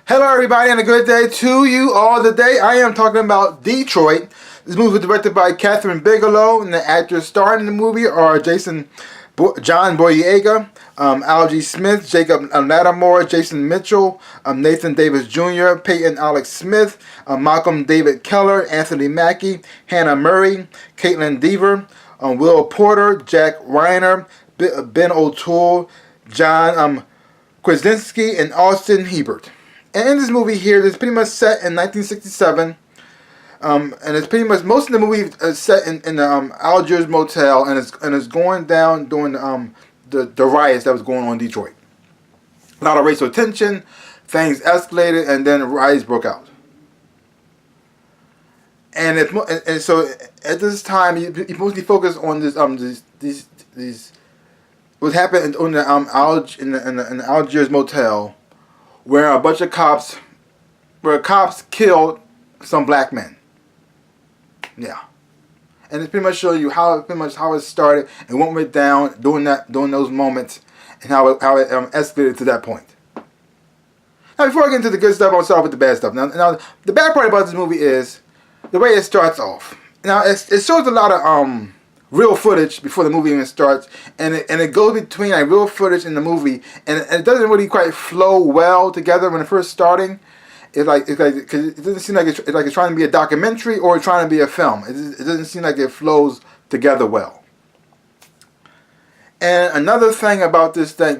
Hello everybody and a good day to you all. Today I am talking about Detroit. This movie was directed by Catherine Bigelow, and the actors starring in the movie are John Boyega, Algie Smith, Jacob Lattimore, Jason Mitchell, Nathan Davis Jr., Peyton Alex Smith, Malcolm David Keller, Anthony Mackie, Hannah Murray, Caitlin Deaver, Will Porter, Jack Reiner, Ben O'Toole, John Krasinski, and Austin Hebert. And in this movie here, it's pretty much set in 1967, and it's pretty much most of the movie is set in the Algiers Motel, and it's going down during the riots that was going on in Detroit. A lot of racial tension, things escalated, and then riots broke out. And so at this time, you mostly focus on these what happened on the in the Algiers Motel, where a bunch of cops killed some black men. Yeah, and it's pretty much show you how it started and what went down during those moments, and how it escalated to that point. Now, before I get into the good stuff, I'll start with the bad stuff. Now the bad part about this movie is the way it starts off. Now it shows a lot of real footage before the movie even starts, and it goes between like real footage in the movie, and it doesn't really quite flow well together when it first starting. It's like cause it doesn't seem like it's trying to be a documentary or trying to be a film. It doesn't seem like it flows together well. And another thing about this thing,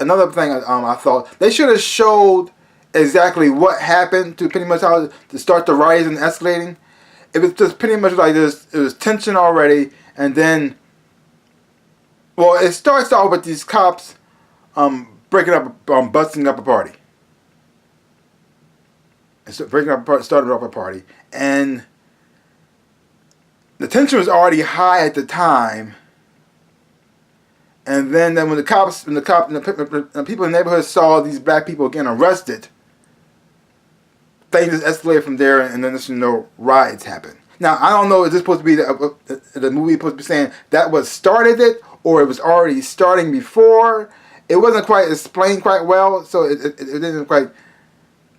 I thought they should have showed exactly what happened to pretty much how to start the riots and escalating. It was just pretty much like this. It was tension already. And then, well, it starts off with these cops breaking up, busting up a party. Starting off a party, and the tension was already high at the time. And then when the people in the neighborhood saw these black people getting arrested, things just escalated from there, and then riots happened. Now, I don't know, is this supposed to be the movie supposed to be saying that what started it, or it was already starting before? It wasn't quite explained quite well, so it didn't quite.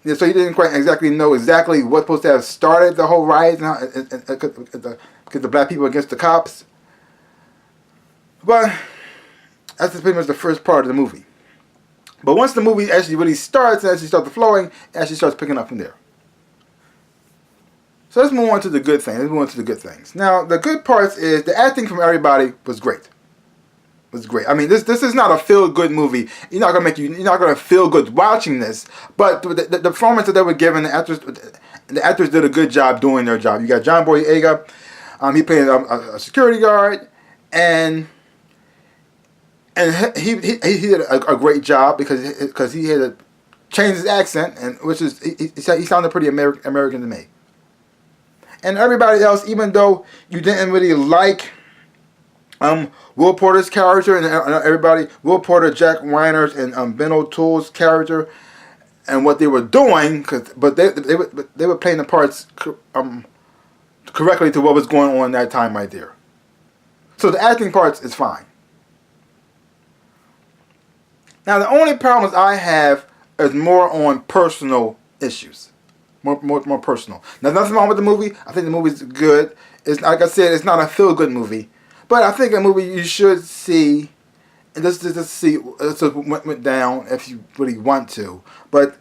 Yeah, so he didn't quite exactly know exactly what's supposed to have started the whole riot, because the black people against the cops. But that's pretty much the first part of the movie. But once the movie actually really starts and actually starts flowing, it actually starts picking up from there. So let's move on to the good things. Now, the good parts is the acting from everybody was great. I mean, this is not a feel-good movie. You're not gonna feel good watching this. But the performance that they were given, the actors did a good job doing their job. You got John Boyega, he played a security guard, and he did a great job because he had to change his accent, and he sounded pretty American to me. And everybody else, even though you didn't really like Will Porter's character and Will Porter, Jack Reiner's, and Ben O'Toole's character and what they were doing, but they were playing the parts correctly to what was going on that time right there. So the acting parts is fine. Now the only problems I have is more on personal issues. More personal. Now, nothing wrong with the movie. I think the movie's good. It's like I said, it's not a feel-good movie, but I think a movie you should see, and just see what went down if you really want to. But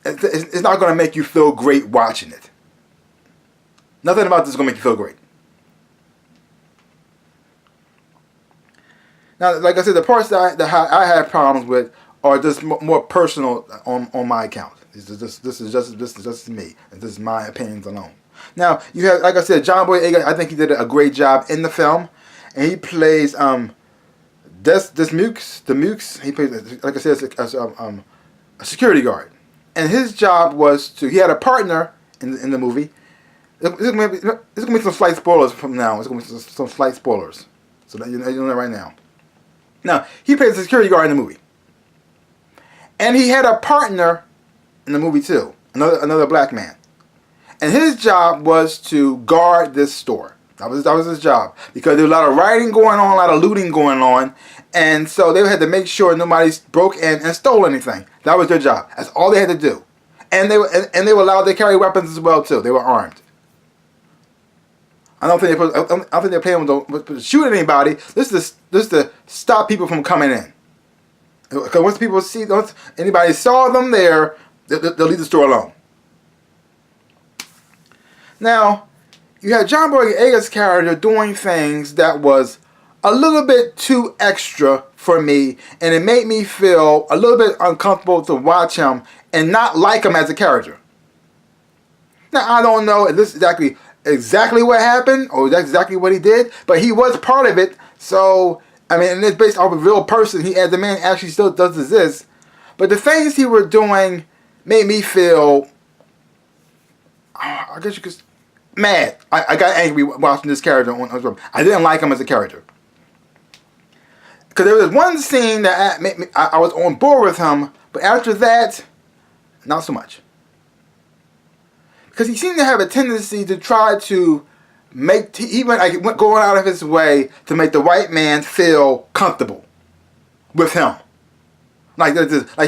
it's not going to make you feel great watching it. Nothing about this is going to make you feel great. Now, like I said, the parts that I have problems with are just more personal on my account. This is just me, and this is my opinions alone. Now you have, like I said, John Boyega. I think he did a great job in the film, and he plays Mukes. He plays, like I said, as a security guard, and his job was he had a partner in the movie. There's gonna be some slight spoilers from now. There's gonna be some slight spoilers, so that you know that right now. Now he plays a security guard in the movie, and he had a partner in the movie too, another black man, and his job was to guard this store. That was his job, because there was a lot of rioting going on, a lot of looting going on, and so they had to make sure nobody broke in and stole anything. That was their job. That's all they had to do. and they were allowed to carry weapons as well too. They were armed. I don't think they're planning to shoot anybody. This is to stop people from coming in. Because once anybody saw them there, they'll leave the store alone. Now, you had John Boyega's character doing things that was a little bit too extra for me, and it made me feel a little bit uncomfortable to watch him and not like him as a character. Now, I don't know if this is exactly what happened or that's exactly what he did, but he was part of it. So, I mean, and it's based off a real person. The man actually still does exist. But the things he was doing made me feel, I guess you could, mad. I got angry watching this character. I didn't like him as a character. Because there was one scene that made me, I was on board with him, but after that, not so much. Because he seemed to have a tendency to try to he went going out of his way to make the white man feel comfortable with him. Like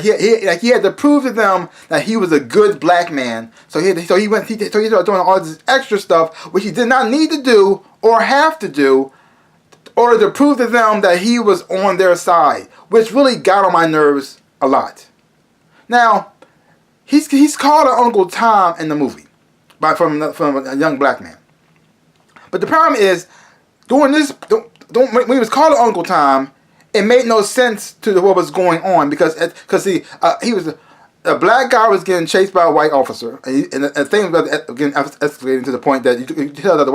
he had to prove to them that he was a good black man. So he started doing all this extra stuff which he did not need to do or have to do in order to prove to them that he was on their side, which really got on my nerves a lot. Now, he's called an Uncle Tom in the movie from a young black man. But the problem is, when he was called Uncle Tom, it made no sense to what was going on because he was a black guy was getting chased by a white officer, and the thing was getting escalating to the point that you could tell that the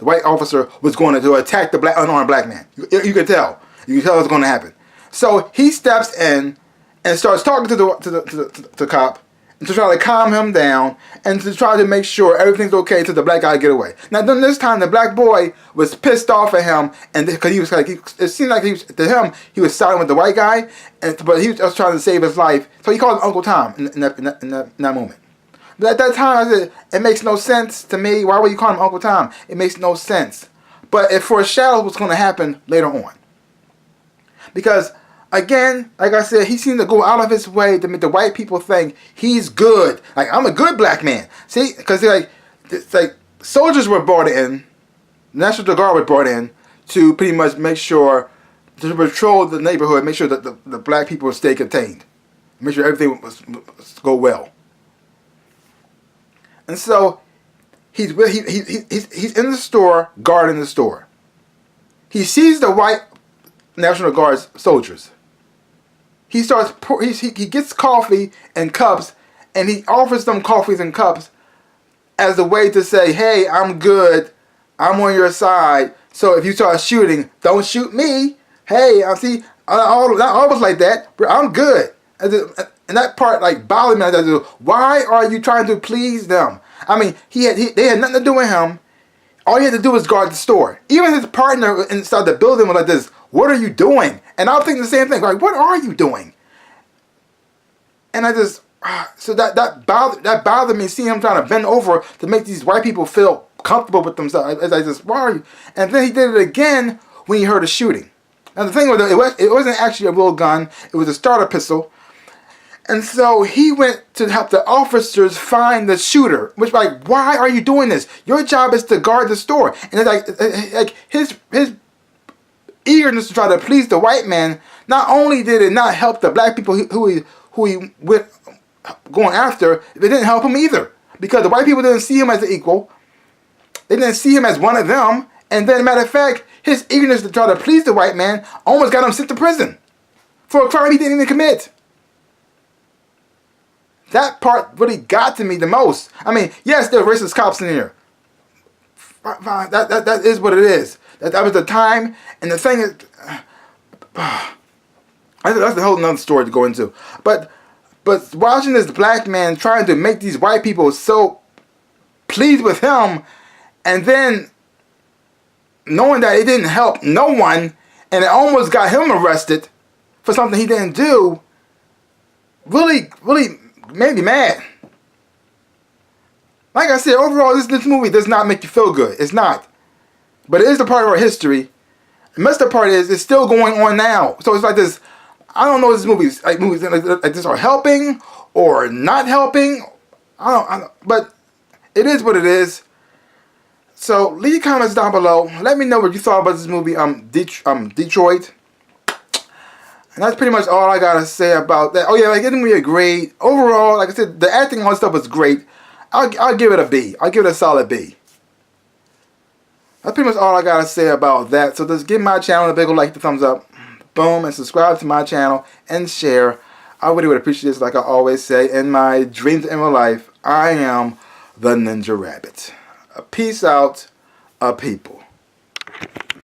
white officer was going to attack the unarmed black man. You could tell. You could tell it was going to happen. So he steps in and starts talking to the cop, to try to calm him down and to try to make sure everything's okay to the black guy get away. Now, during this time, the black boy was pissed off at him, and because he was it seemed like to him he was siding with the white guy, but he was just trying to save his life. So he called him Uncle Tom in that moment. But at that time, I said, it makes no sense to me. Why would you call him Uncle Tom? It makes no sense. But it foreshadows what's going to happen later on. Because again, like I said, he seemed to go out of his way to make the white people think he's good. Like, I'm a good black man. See, because it's like soldiers were brought in, National Guard was brought in to pretty much make sure, to patrol the neighborhood, make sure that the black people stay contained, make sure everything was go well. And so he's in the store, guarding the store. He sees the white National Guard soldiers. He gets coffee and cups, and he offers them coffees and cups as a way to say, hey, I'm good, I'm on your side, so if you start shooting, don't shoot me. Hey, I see, not always like that, but I'm good. And that part bothered me. Why are you trying to please them? I mean, they had nothing to do with him. All he had to do was guard the store. Even his partner inside the building was like this, what are you doing? And I was thinking the same thing, like, what are you doing? And I just, so that bothered me, seeing him trying to bend over to make these white people feel comfortable with themselves. I just, why are you? And then he did it again when he heard a shooting. Now the thing was, it wasn't actually a real gun, it was a starter pistol. And so he went to help the officers find the shooter, which why are you doing this? Your job is to guard the store. And it's like his eagerness to try to please the white man, not only did it not help the black people who he went going after, it didn't help him either. Because the white people didn't see him as an equal. They didn't see him as one of them. And then, matter of fact, his eagerness to try to please the white man almost got him sent to prison for a crime he didn't even commit. That part really got to me the most. I mean, yes, there are racist cops in here. Fine, that is what it is. That was the time, and the thing is, that's a whole nother story to go into. But watching this black man trying to make these white people so pleased with him, and then knowing that it didn't help no one, and it almost got him arrested for something he didn't do, really made me mad. Like I said, overall, this movie does not make you feel good. It's not. But it is a part of our history. The messed up part is, it's still going on now. So it's like this, I don't know if movies like this are helping or not helping, I don't, but it is what it is. So leave comments down below. Let me know what you thought about this movie, Detroit. And that's pretty much all I gotta say about that. Oh yeah, like, giving me a grade overall. Like I said, the acting on stuff was great. I'll give it a B. I'll give it a solid B. That's pretty much all I gotta say about that. So just give my channel a big ol' like, the thumbs up, boom, and subscribe to my channel and share. I really would appreciate this. Like I always say, in my dreams and my life, I am the Ninja Rabbit. Peace out, people.